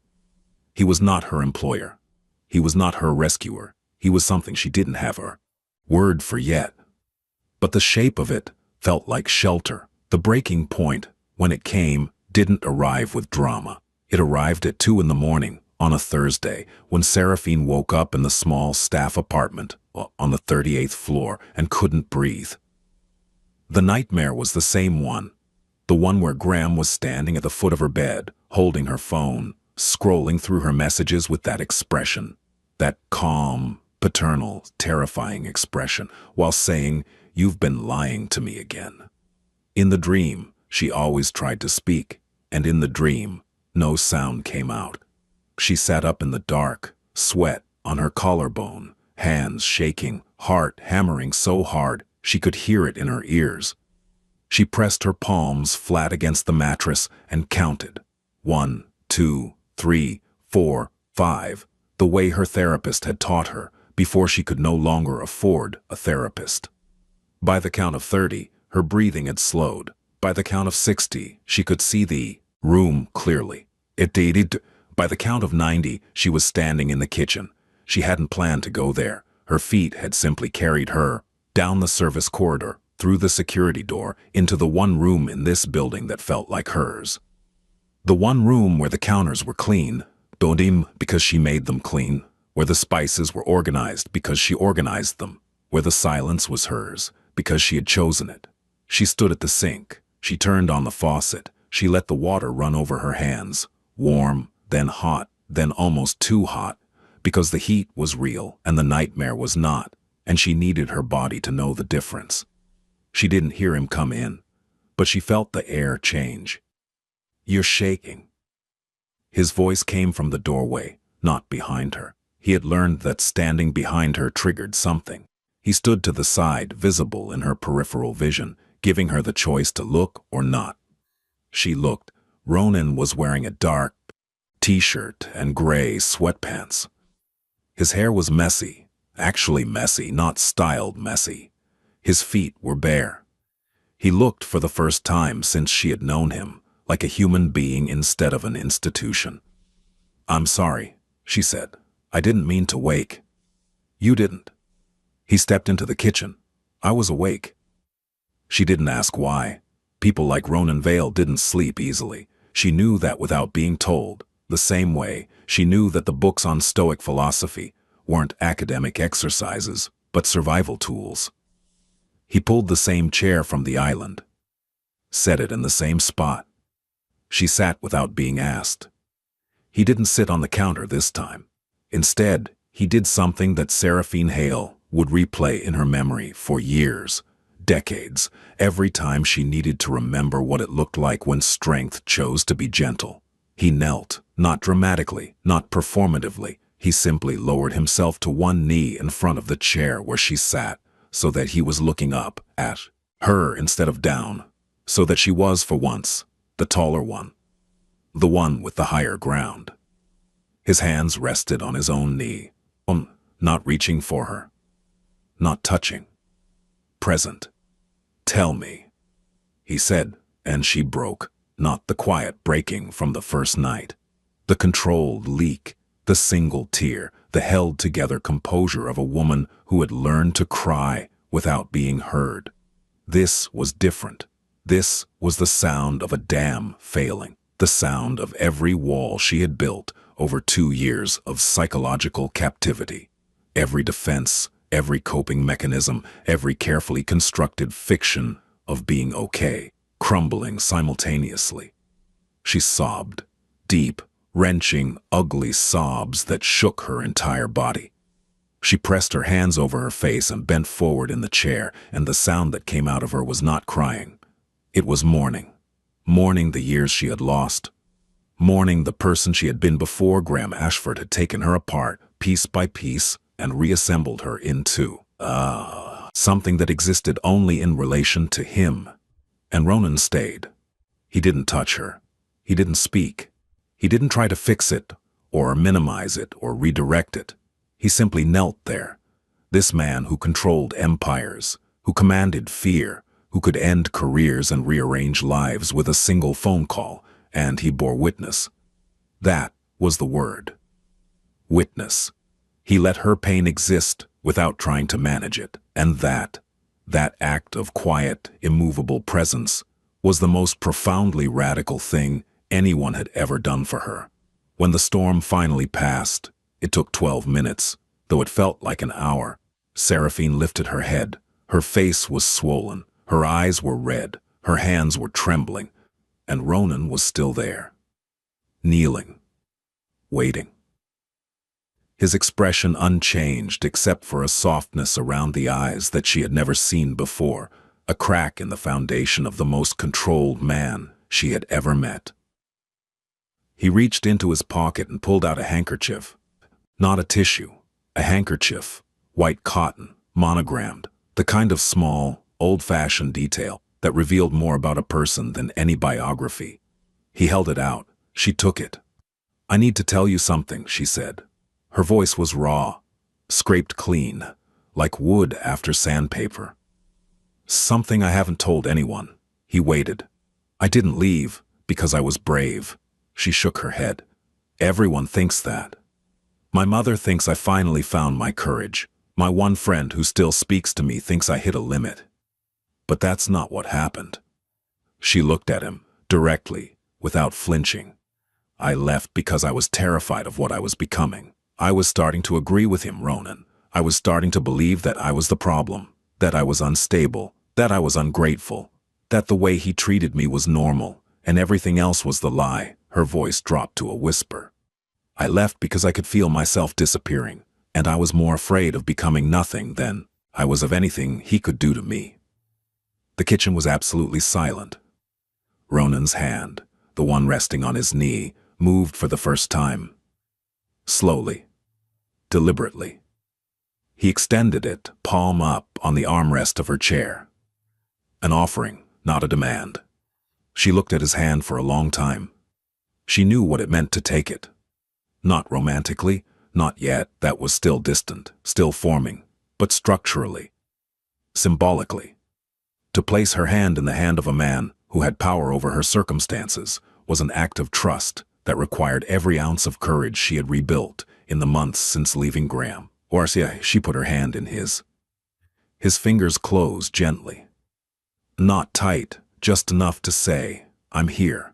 He was not her employer. He was not her rescuer. He was something she didn't have her word for yet. But the shape of it felt like shelter. The breaking point, when it came, didn't arrive with drama. It arrived at 2 in the morning on a Thursday, when Seraphine woke up in the small staff apartment on the 38th floor and couldn't breathe. The nightmare was the same one, the one where Graham was standing at the foot of her bed, holding her phone, scrolling through her messages with that expression, that calm, paternal, terrifying expression, while saying, "You've been lying to me again." In the dream, she always tried to speak, and in the dream, no sound came out. She sat up in the dark, sweat on her collarbone, hands shaking, heart hammering so hard she could hear it in her ears. She pressed her palms flat against the mattress and counted. 1, 2, 3, 4, 5, the way her therapist had taught her before she could no longer afford a therapist. By the count of 30, her breathing had slowed. By the count of 60, she could see the room clearly. By the count of 90, she was standing in the kitchen. She hadn't planned to go there. Her feet had simply carried her down the service corridor, through the security door, into the one room in this building that felt like hers. The one room where the counters were clean, because she made them clean, where the spices were organized because she organized them, where the silence was hers because she had chosen it. She stood at the sink. She turned on the faucet. She let the water run over her hands, warm, then hot, then almost too hot, because the heat was real and the nightmare was not, and she needed her body to know the difference. She didn't hear him come in, but she felt the air change. "You're shaking." His voice came from the doorway, not behind her. He had learned that standing behind her triggered something. He stood to the side, visible in her peripheral vision, giving her the choice to look or not. She looked. Ronan was wearing a dark t-shirt and gray sweatpants. His hair was messy, actually messy, not styled messy. His feet were bare. He looked for the first time since she had known him, like a human being instead of an institution. "I'm sorry," she said. I didn't mean to wake. You didn't. He stepped into the kitchen. I was awake. She didn't ask why. People like Ronan Vale didn't sleep easily. She knew that without being told. The same way, she knew that the books on Stoic philosophy weren't academic exercises, but survival tools. He pulled the same chair from the island, set it in the same spot. She sat without being asked. He didn't sit on the counter this time. Instead, he did something that Seraphine Hale would replay in her memory for years, decades, every time she needed to remember what it looked like when strength chose to be gentle. He knelt, not dramatically, not performatively. He simply lowered himself to one knee in front of the chair where she sat, so that he was looking up at her instead of down, so that she was, for once, the taller one, the one with the higher ground. His hands rested on his own knee, not reaching for her, not touching, present. "Tell me," he said, and she broke, not the quiet breaking from the first night, the controlled leak, the single tear, the held-together composure of a woman who had learned to cry without being heard. This was different. This was the sound of a dam failing, the sound of every wall she had built over 2 years of psychological captivity. Every defense, every coping mechanism, every carefully constructed fiction of being okay, crumbling simultaneously. She sobbed, deep, wrenching, ugly sobs that shook her entire body. She pressed her hands over her face and bent forward in the chair, and the sound that came out of her was not crying. It was mourning. Mourning the years she had lost. Mourning the person she had been before Graham Ashford had taken her apart, piece by piece, and reassembled her into something that existed only in relation to him. And Ronan stayed. He didn't touch her. He didn't speak. He didn't try to fix it, or minimize it, or redirect it. He simply knelt there. This man who controlled empires, who commanded fear, who could end careers and rearrange lives with a single phone call, and he bore witness. That was the word. Witness. He let her pain exist without trying to manage it, and that act of quiet, immovable presence was the most profoundly radical thing anyone had ever done for her. When the storm finally passed, it took 12 minutes, though it felt like an hour. Seraphine lifted her head. Her face was swollen, her eyes were red, her hands were trembling, and Ronan was still there, kneeling, waiting. His expression unchanged except for a softness around the eyes that she had never seen before, a crack in the foundation of the most controlled man she had ever met. He reached into his pocket and pulled out a handkerchief. Not a tissue, a handkerchief, white cotton, monogrammed, the kind of small, old-fashioned detail that revealed more about a person than any biography. He held it out. She took it. "I need to tell you something," she said. Her voice was raw, scraped clean, like wood after sandpaper. "Something I haven't told anyone." He waited. "I didn't leave because I was brave." She shook her head. "Everyone thinks that. My mother thinks I finally found my courage. My one friend who still speaks to me thinks I hit a limit. But that's not what happened." She looked at him, directly, without flinching. "I left because I was terrified of what I was becoming. I was starting to agree with him, Ronan. I was starting to believe that I was the problem, that I was unstable, that I was ungrateful, that the way he treated me was normal, and everything else was the lie." Her voice dropped to a whisper. "I left because I could feel myself disappearing, and I was more afraid of becoming nothing than I was of anything he could do to me." The kitchen was absolutely silent. Ronan's hand, the one resting on his knee, moved for the first time. Slowly, deliberately. He extended it, palm up, on the armrest of her chair. An offering, not a demand. She looked at his hand for a long time. She knew what it meant to take it. Not romantically, not yet, that was still distant, still forming, but structurally, symbolically. To place her hand in the hand of a man who had power over her circumstances was an act of trust, that required every ounce of courage she had rebuilt in the months since leaving Graham. She put her hand in his. His fingers closed gently. Not tight, just enough to say, "I'm here.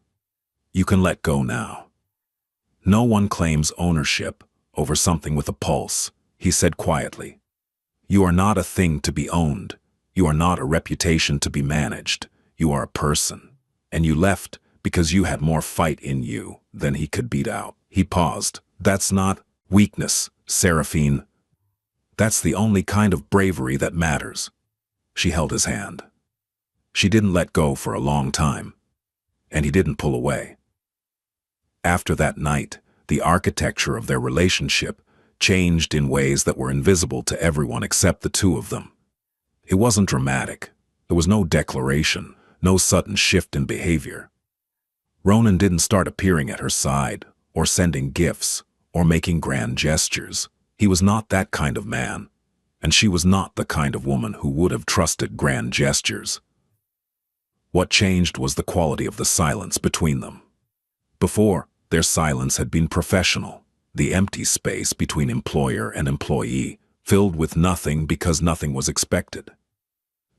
You can let go now." "No one claims ownership over something with a pulse," he said quietly. "You are not a thing to be owned. You are not a reputation to be managed. You are a person. And you left because you had more fight in you than he could beat out." He paused. "That's not weakness, Seraphine. That's the only kind of bravery that matters." She held his hand. She didn't let go for a long time, and he didn't pull away. After that night, the architecture of their relationship changed in ways that were invisible to everyone except the two of them. It wasn't dramatic. There was no declaration, no sudden shift in behavior. Ronan didn't start appearing at her side, or sending gifts, or making grand gestures. He was not that kind of man, and she was not the kind of woman who would have trusted grand gestures. What changed was the quality of the silence between them. Before, their silence had been professional, the empty space between employer and employee, filled with nothing because nothing was expected.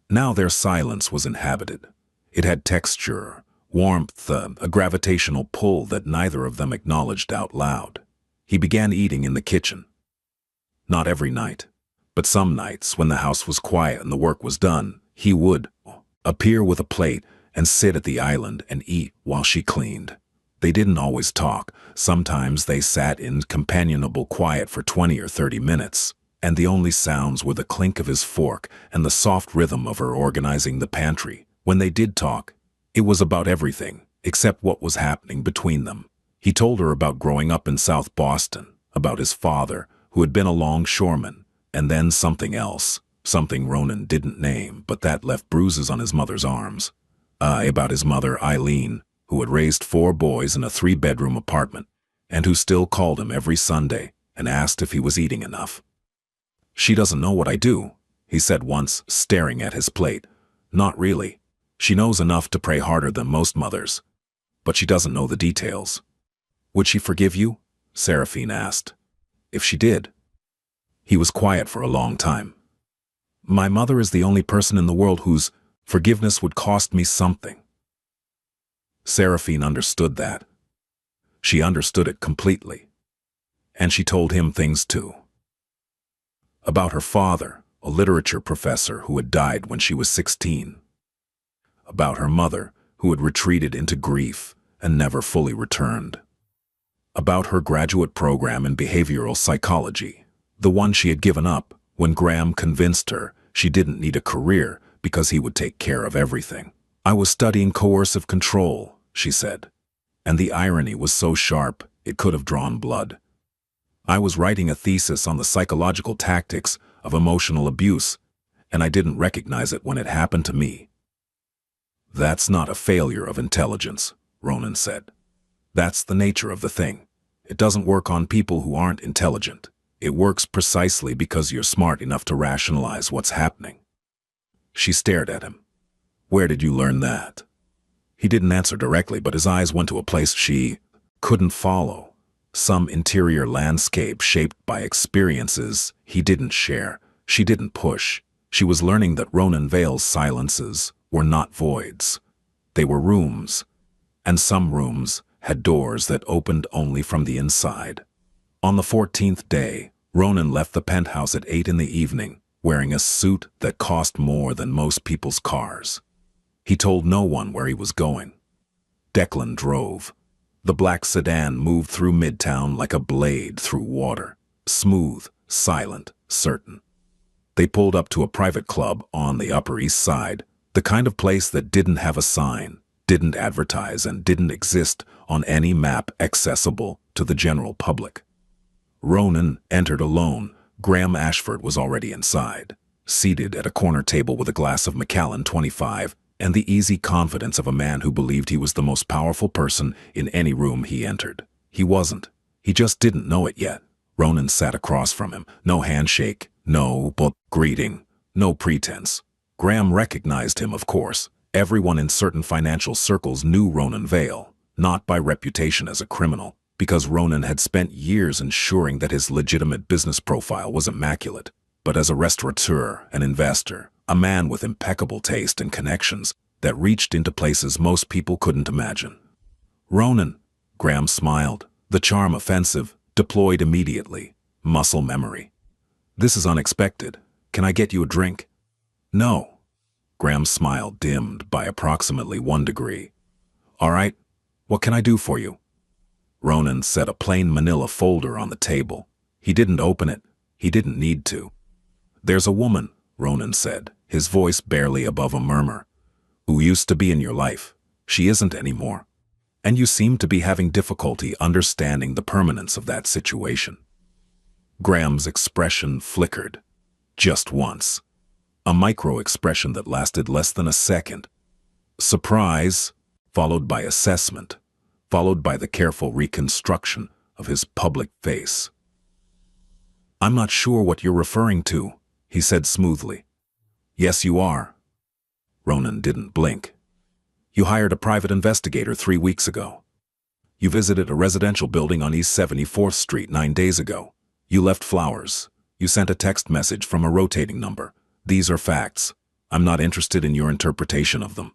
Now their silence was inhabited. It had texture, warmth, a gravitational pull that neither of them acknowledged out loud. He began eating in the kitchen. Not every night, but some nights when the house was quiet and the work was done, he would appear with a plate and sit at the island and eat while she cleaned. They didn't always talk. Sometimes they sat in companionable quiet for 20 or 30 minutes, and the only sounds were the clink of his fork and the soft rhythm of her organizing the pantry. When they did talk, it was about everything except what was happening between them. He told her about growing up in South Boston, about his father, who had been a longshoreman, and then something else, something Ronan didn't name, but that left bruises on his mother's arms. About his mother, Eileen, who had raised 4 boys in a 3-bedroom apartment, and who still called him every Sunday and asked if he was eating enough. "She doesn't know what I do," he said once, staring at his plate. "Not really. She knows enough to pray harder than most mothers, but she doesn't know the details." "Would she forgive you?" Seraphine asked. "If she did." He was quiet for a long time. "My mother is the only person in the world whose forgiveness would cost me something." Seraphine understood that. She understood it completely. And she told him things too. About her father, a literature professor who had died when she was 16. About her mother, who had retreated into grief and never fully returned. About her graduate program in behavioral psychology, the one she had given up when Graham convinced her she didn't need a career because he would take care of everything. "I was studying coercive control," she said, and the irony was so sharp it could have drawn blood. "I was writing a thesis on the psychological tactics of emotional abuse, and I didn't recognize it when it happened to me." "That's not a failure of intelligence," Ronan said. "That's the nature of the thing. It doesn't work on people who aren't intelligent. It works precisely because you're smart enough to rationalize what's happening." She stared at him. "Where did you learn that?" He didn't answer directly, but his eyes went to a place she couldn't follow. Some interior landscape shaped by experiences he didn't share. She didn't push. She was learning that Ronan Vale's silences were not voids. They were rooms, and some rooms had doors that opened only from the inside. On the 14th day, Ronan left the penthouse at 8 in the evening, wearing a suit that cost more than most people's cars. He told no one where he was going. Declan drove. The black sedan moved through Midtown like a blade through water, smooth, silent, certain. They pulled up to a private club on the Upper East Side, the kind of place that didn't have a sign, didn't advertise, and didn't exist on any map accessible to the general public. Ronan entered alone. Graham Ashford was already inside, seated at a corner table with a glass of Macallan 25 and the easy confidence of a man who believed he was the most powerful person in any room he entered. He wasn't. He just didn't know it yet. Ronan sat across from him. No handshake, no greeting, no pretense. Graham recognized him, of course. Everyone in certain financial circles knew Ronan Vale. not by reputation as a criminal, because Ronan had spent years ensuring that his legitimate business profile was immaculate, but as a restaurateur, an investor, a man with impeccable taste and connections that reached into places most people couldn't imagine. Ronan, Graham smiled, the charm offensive, deployed immediately, muscle memory. This is unexpected. Can I get you a drink? No. Graham's smile dimmed by approximately 1 degree. All right, what can I do for you? Ronan set a plain manila folder on the table. He didn't open it. He didn't need to. There's a woman, Ronan said, his voice barely above a murmur, who used to be in your life. She isn't anymore. And you seem to be having difficulty understanding the permanence of that situation. Graham's expression flickered. Just once. A micro-expression that lasted less than a second. Surprise, followed by assessment, followed by the careful reconstruction of his public face. I'm not sure what you're referring to, he said smoothly. Yes, you are. Ronan didn't blink. You hired a private investigator 3 weeks ago. You visited a residential building on East 74th Street 9 days ago. You left flowers. You sent a text message from a rotating number. These are facts. I'm not interested in your interpretation of them.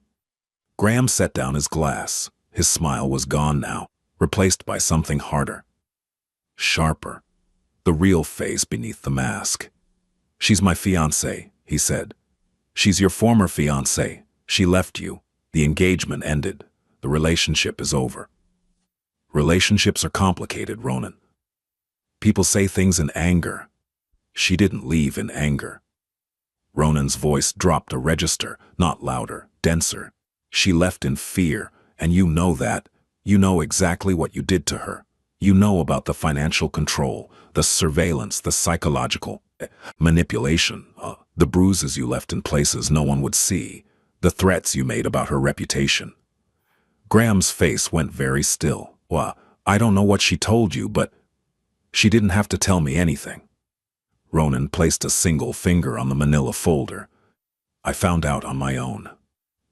Graham set down his glass. His smile was gone now, replaced by something harder. Sharper. The real face beneath the mask. She's my fiancée, he said. She's your former fiancée. She left you. The engagement ended. The relationship is over. Relationships are complicated, Ronan. People say things in anger. She didn't leave in anger. Ronan's voice dropped a register, not louder, denser. She left in fear, and you know that. You know exactly what you did to her. You know about the financial control, the surveillance, the psychological manipulation, the bruises you left in places no one would see, the threats you made about her reputation. Graham's face went very still. Well, I don't know what she told you, but she didn't have to tell me anything. Ronan placed a single finger on the manila folder. I found out on my own.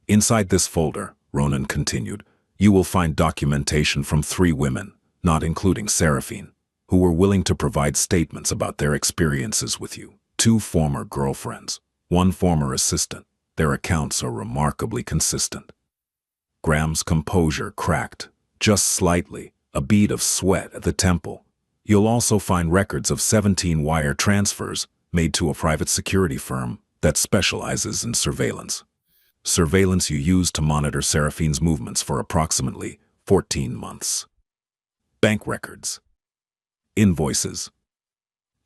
Inside this folder, Ronan continued, you will find documentation from 3 women, not including Seraphine, who were willing to provide statements about their experiences with you. 2 former girlfriends, 1 former assistant. Their accounts are remarkably consistent. Graham's composure cracked, just slightly, a bead of sweat at the temple. You'll also find records of 17 wire transfers made to a private security firm that specializes in surveillance. Surveillance you used to monitor Seraphine's movements for approximately 14 months. Bank records. Invoices.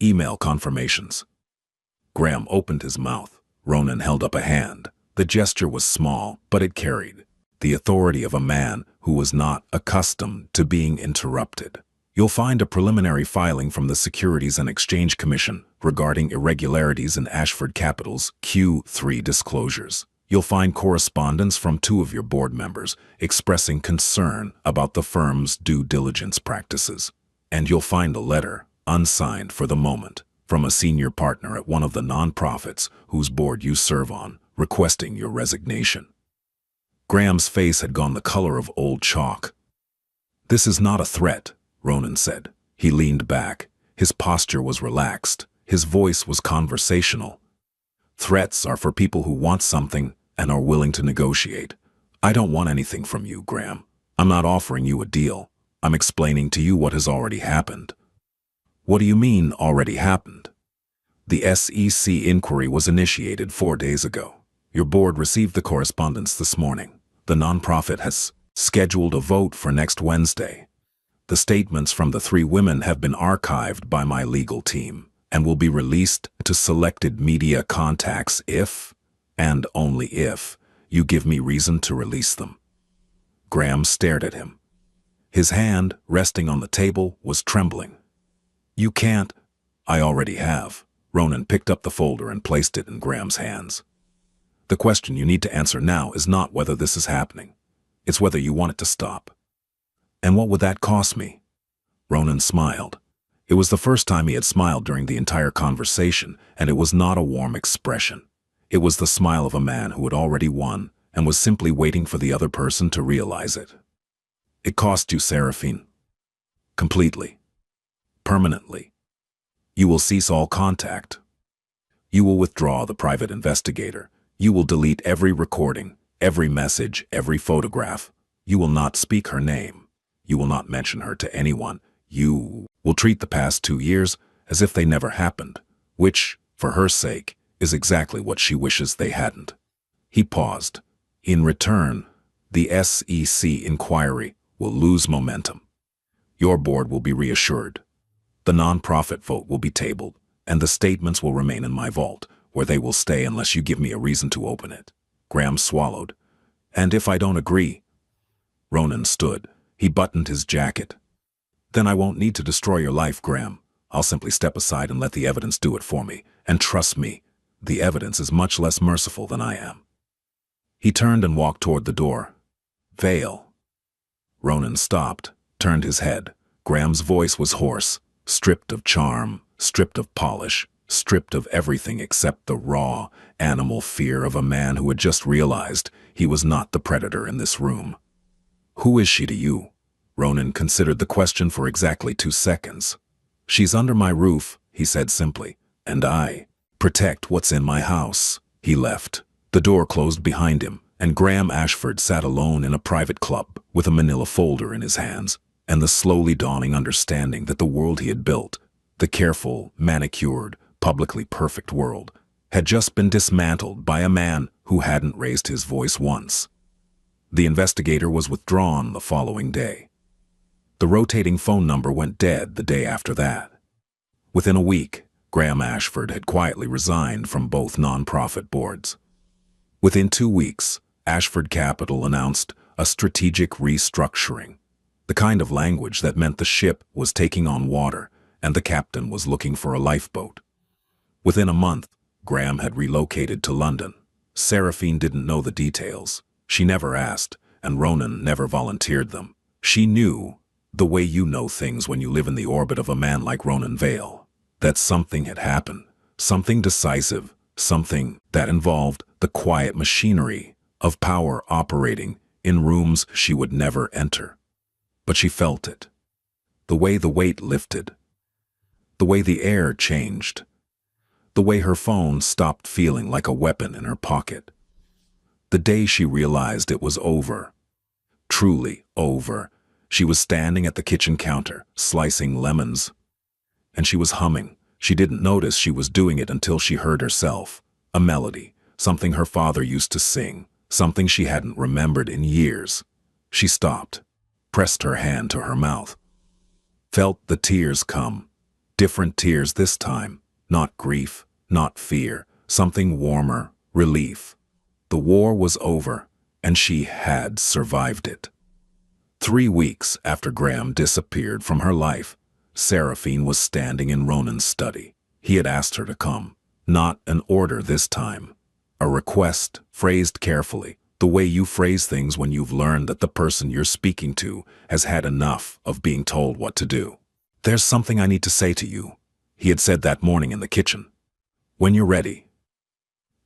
Email confirmations. Graham opened his mouth. Ronan held up a hand. The gesture was small, but it carried the authority of a man who was not accustomed to being interrupted. You'll find a preliminary filing from the Securities and Exchange Commission regarding irregularities in Ashford Capital's Q3 disclosures. You'll find correspondence from 2 of your board members expressing concern about the firm's due diligence practices. And you'll find a letter, unsigned for the moment, from a senior partner at one of the nonprofits whose board you serve on, requesting your resignation. Graham's face had gone the color of old chalk. This is not a threat, Ronan said. He leaned back. His posture was relaxed. His voice was conversational. Threats are for people who want something and are willing to negotiate. I don't want anything from you, Graham. I'm not offering you a deal. I'm explaining to you what has already happened. What do you mean, already happened? The SEC inquiry was initiated 4 days ago. Your board received the correspondence this morning. The nonprofit has scheduled a vote for next Wednesday. The statements from the 3 women have been archived by my legal team and will be released to selected media contacts if, and only if, you give me reason to release them. Graham stared at him. His hand, resting on the table, was trembling. You can't. I already have. Ronan picked up the folder and placed it in Graham's hands. The question you need to answer now is not whether this is happening. It's whether you want it to stop. And what would that cost me? Ronan smiled. It was the first time he had smiled during the entire conversation, and it was not a warm expression. It was the smile of a man who had already won and was simply waiting for the other person to realize it. It cost you, Seraphine. Completely. Permanently. You will cease all contact. You will withdraw the private investigator. You will delete every recording, every message, every photograph. You will not speak her name. You will not mention her to anyone. You will treat the past 2 years as if they never happened, which, for her sake, is exactly what she wishes they hadn't. He paused. In return, the SEC inquiry will lose momentum. Your board will be reassured. The non-profit vote will be tabled, and the statements will remain in my vault, where they will stay unless you give me a reason to open it. Graham swallowed. And if I don't agree? Ronan stood. He buttoned his jacket. Then I won't need to destroy your life, Graham. I'll simply step aside and let the evidence do it for me. And trust me, the evidence is much less merciful than I am. He turned and walked toward the door. Vale. Ronan stopped, turned his head. Graham's voice was hoarse, stripped of charm, stripped of polish, stripped of everything except the raw, animal fear of a man who had just realized he was not the predator in this room. Who is she to you? Ronan considered the question for exactly 2 seconds. She's under my roof, he said simply, and I protect what's in my house. He left. The door closed behind him, and Graham Ashford sat alone in a private club with a manila folder in his hands, and the slowly dawning understanding that the world he had built, the careful, manicured, publicly perfect world, had just been dismantled by a man who hadn't raised his voice once. The investigator was withdrawn the following day. The rotating phone number went dead the day after that. Within a week, Graham Ashford had quietly resigned from both non-profit boards. Within 2 weeks, Ashford Capital announced a strategic restructuring, the kind of language that meant the ship was taking on water and the captain was looking for a lifeboat. Within a month, Graham had relocated to London. Seraphine didn't know the details. She never asked, and Ronan never volunteered them. She knew, the way you know things when you live in the orbit of a man like Ronan Vale, that something had happened, something decisive, something that involved the quiet machinery of power operating in rooms she would never enter. But she felt it. The way the weight lifted. The way the air changed. The way her phone stopped feeling like a weapon in her pocket. The day she realized it was over. Truly over. She was standing at the kitchen counter, slicing lemons. And she was humming. She didn't notice she was doing it until she heard herself. A melody, something her father used to sing, something she hadn't remembered in years. She stopped, pressed her hand to her mouth. Felt the tears come. Different tears this time. Not grief, not fear. Something warmer, relief. The war was over, and she had survived it. 3 weeks after Graham disappeared from her life, Seraphine was standing in Ronan's study. He had asked her to come. Not an order this time. A request, phrased carefully, the way you phrase things when you've learned that the person you're speaking to has had enough of being told what to do. There's something I need to say to you, he had said that morning in the kitchen. When you're ready.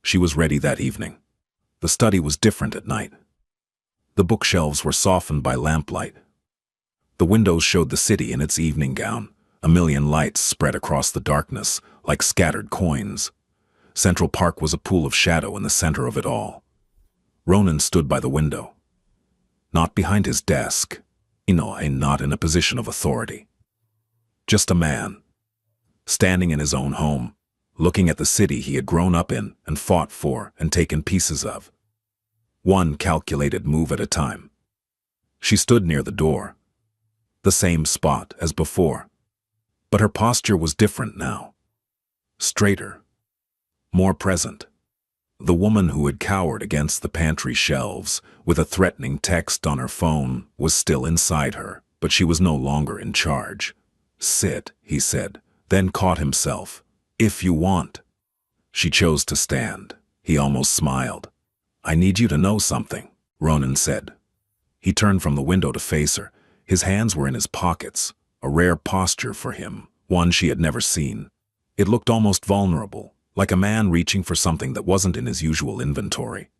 She was ready that evening. The study was different at night. The bookshelves were softened by lamplight. The windows showed the city in its evening gown, a million lights spread across the darkness like scattered coins. Central Park was a pool of shadow in the center of it all. Ronan stood by the window. Not behind his desk, not in a position of authority. Just a man, standing in his own home, looking at the city he had grown up in and fought for and taken pieces of. One calculated move at a time. She stood near the door, the same spot as before, but her posture was different now. Straighter, more present. The woman who had cowered against the pantry shelves with a threatening text on her phone was still inside her, but she was no longer in charge. Sit, he said, then caught himself. If you want. She chose to stand. He almost smiled. I need you to know something, Ronan said. He turned from the window to face her. His hands were in his pockets, a rare posture for him, one she had never seen. It looked almost vulnerable, like a man reaching for something that wasn't in his usual inventory.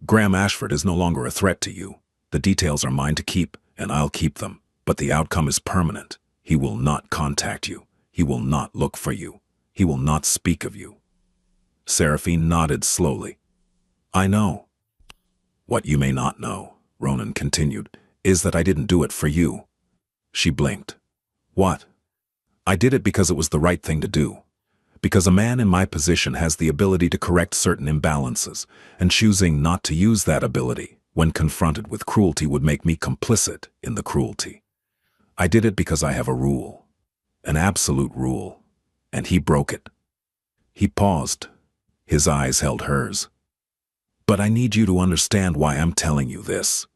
Graham Ashford is no longer a threat to you. The details are mine to keep, and I'll keep them. But the outcome is permanent. He will not contact you. He will not look for you. He will not speak of you. Seraphine nodded slowly. I know. What you may not know, Ronan continued, is that I didn't do it for you. She blinked. What? I did it because it was the right thing to do. Because a man in my position has the ability to correct certain imbalances, and choosing not to use that ability when confronted with cruelty would make me complicit in the cruelty. I did it because I have a rule, an absolute rule, and he broke it. He paused. His eyes held hers. But I need you to understand why I'm telling you this.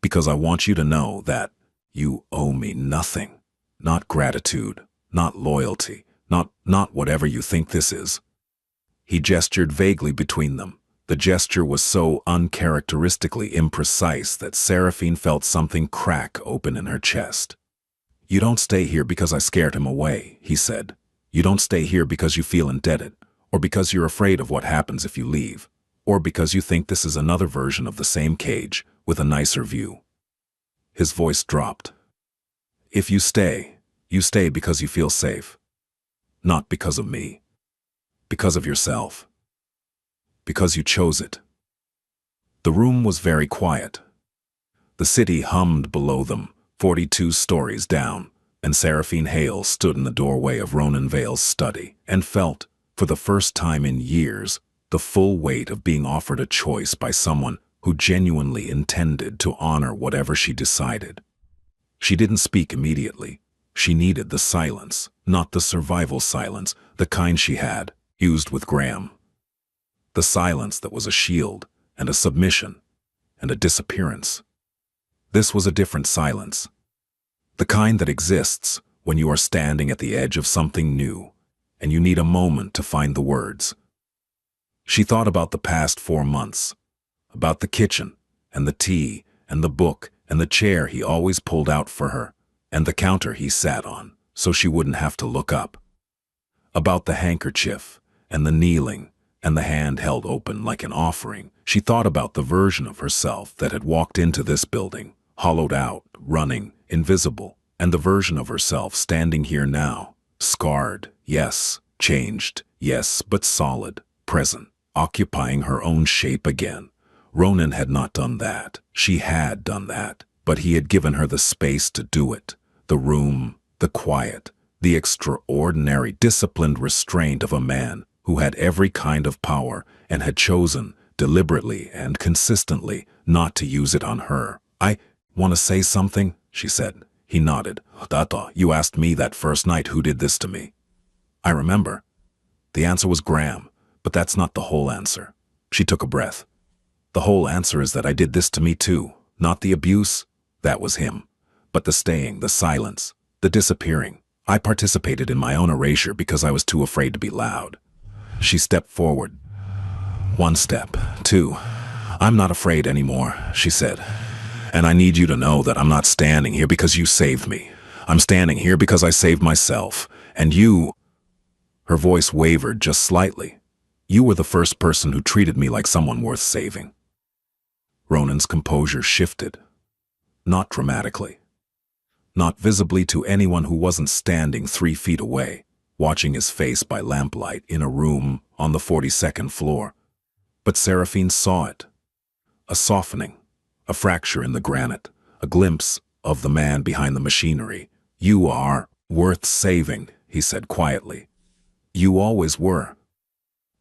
Because I want you to know that you owe me nothing. Not gratitude, not loyalty, not whatever you think this is. He gestured vaguely between them. The gesture was so uncharacteristically imprecise that Seraphine felt something crack open in her chest. You don't stay here because I scared him away, he said. You don't stay here because you feel indebted, or because you're afraid of what happens if you leave, or because you think this is another version of the same cage with a nicer view. His voice dropped. If you stay because you feel safe. Not because of me. Because of yourself. Because you chose it. The room was very quiet. The city hummed below them, 42 stories down, and Seraphine Hale stood in the doorway of Ronan Vale's study and felt, for the first time in years, the full weight of being offered a choice by someone who genuinely intended to honor whatever she decided. She didn't speak immediately. She needed the silence, not the survival silence, the kind she had used with Graham. The silence that was a shield and a submission and a disappearance. This was a different silence. The kind that exists when you are standing at the edge of something new and you need a moment to find the words. She thought about the past 4 months, about the kitchen and the tea and the book and the chair he always pulled out for her, and the counter he sat on so she wouldn't have to look up. About the handkerchief and the kneeling and the hand held open like an offering. She thought about the version of herself that had walked into this building, hollowed out, running, invisible, and the version of herself standing here now, scarred, yes, changed, yes, but solid, present, occupying her own shape again. Ronan had not done that. She had done that, but he had given her the space to do it. The room, the quiet, the extraordinary disciplined restraint of a man who had every kind of power and had chosen, deliberately and consistently, not to use it on her. I want to say something, she said. He nodded. Tata, you asked me that first night who did this to me. I remember. The answer was Graham, but that's not the whole answer. She took a breath. The whole answer is that I did this to me too. Not the abuse, that was him. But the staying, the silence, the disappearing. I participated in my own erasure because I was too afraid to be loud. She stepped forward. 1 step, 2. I'm not afraid anymore, she said. And I need you to know that I'm not standing here because you saved me. I'm standing here because I saved myself. And you... Her voice wavered just slightly. You were the first person who treated me like someone worth saving. Ronan's composure shifted. Not dramatically. Not visibly to anyone who wasn't standing 3 feet away, watching his face by lamplight in a room on the 42nd floor. But Seraphine saw it. A softening, a fracture in the granite, a glimpse of the man behind the machinery. You are worth saving, he said quietly. You always were.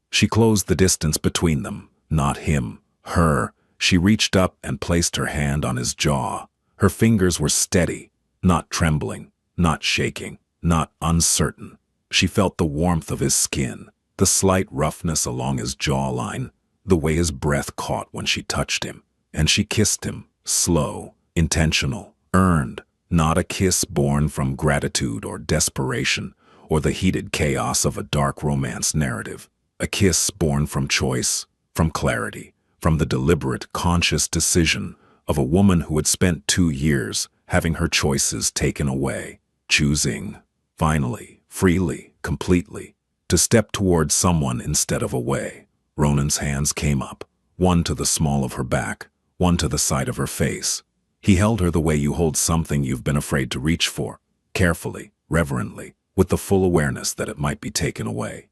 She closed the distance between them, not him, her. She reached up and placed her hand on his jaw. Her fingers were steady, not trembling, not shaking, not uncertain. She felt the warmth of his skin, the slight roughness along his jawline, the way his breath caught when she touched him. And she kissed him, slow, intentional, earned, not a kiss born from gratitude or desperation, or the heated chaos of a dark romance narrative. A kiss born from choice, from clarity, from the deliberate, conscious decision of a woman who had spent 2 years having her choices taken away, choosing, finally, freely, completely, to step towards someone instead of away. Ronan's hands came up, one to the small of her back, one to the side of her face. He held her the way you hold something you've been afraid to reach for, carefully, reverently, with the full awareness that it might be taken away.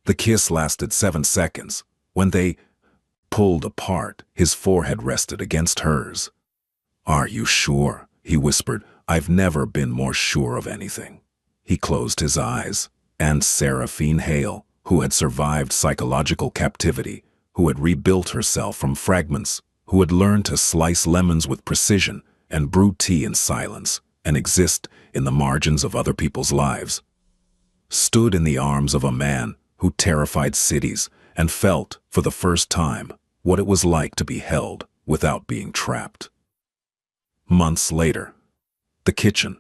The kiss lasted 7 seconds. When they pulled apart, his forehead rested against hers. "Are you sure?" he whispered. "I've never been more sure of anything." He closed his eyes, and Seraphine Hale, who had survived psychological captivity, who had rebuilt herself from fragments, who had learned to slice lemons with precision and brew tea in silence and exist in the margins of other people's lives, stood in the arms of a man who terrified cities and felt, for the first time, what it was like to be held without being trapped. Months later, the kitchen.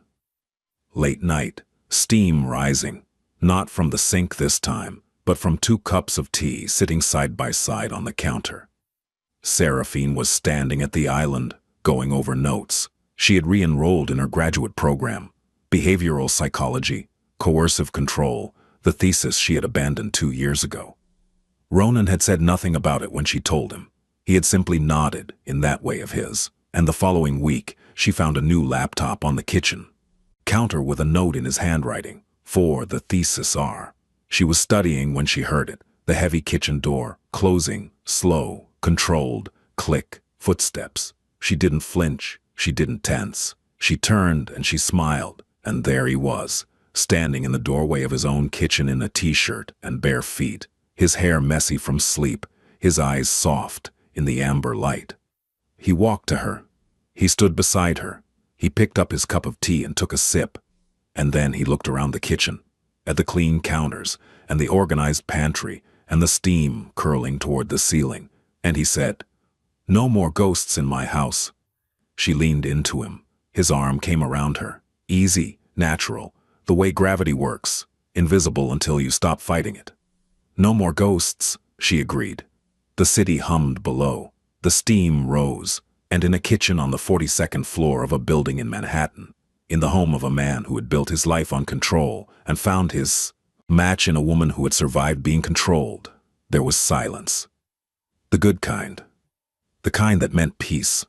Late night, steam rising, not from the sink this time, but from 2 cups of tea sitting side by side on the counter. Seraphine was standing at the island, going over notes. She had re-enrolled in her graduate program, behavioral psychology, coercive control, the thesis she had abandoned 2 years ago. Ronan had said nothing about it when she told him. He had simply nodded in that way of his, and the following week she found a new laptop on the kitchen counter with a note in his handwriting, "For the thesis R." She was studying when she heard it, the heavy kitchen door, closing, slow, controlled, click, footsteps. She didn't flinch, she didn't tense. She turned and she smiled, and there he was, standing in the doorway of his own kitchen in a t-shirt and bare feet, his hair messy from sleep, his eyes soft in the amber light. He walked to her. He stood beside her. He picked up his cup of tea and took a sip, and then he looked around the kitchen, at the clean counters and the organized pantry and the steam curling toward the ceiling, and he said, "No more ghosts in my house." She leaned into him. His arm came around her, easy, natural, the way gravity works, invisible until you stop fighting it. "No more ghosts," she agreed. The city hummed below. The steam rose, and in a kitchen on the 42nd floor of a building in Manhattan, in the home of a man who had built his life on control and found his match in a woman who had survived being controlled, there was silence. The good kind. The kind that meant peace.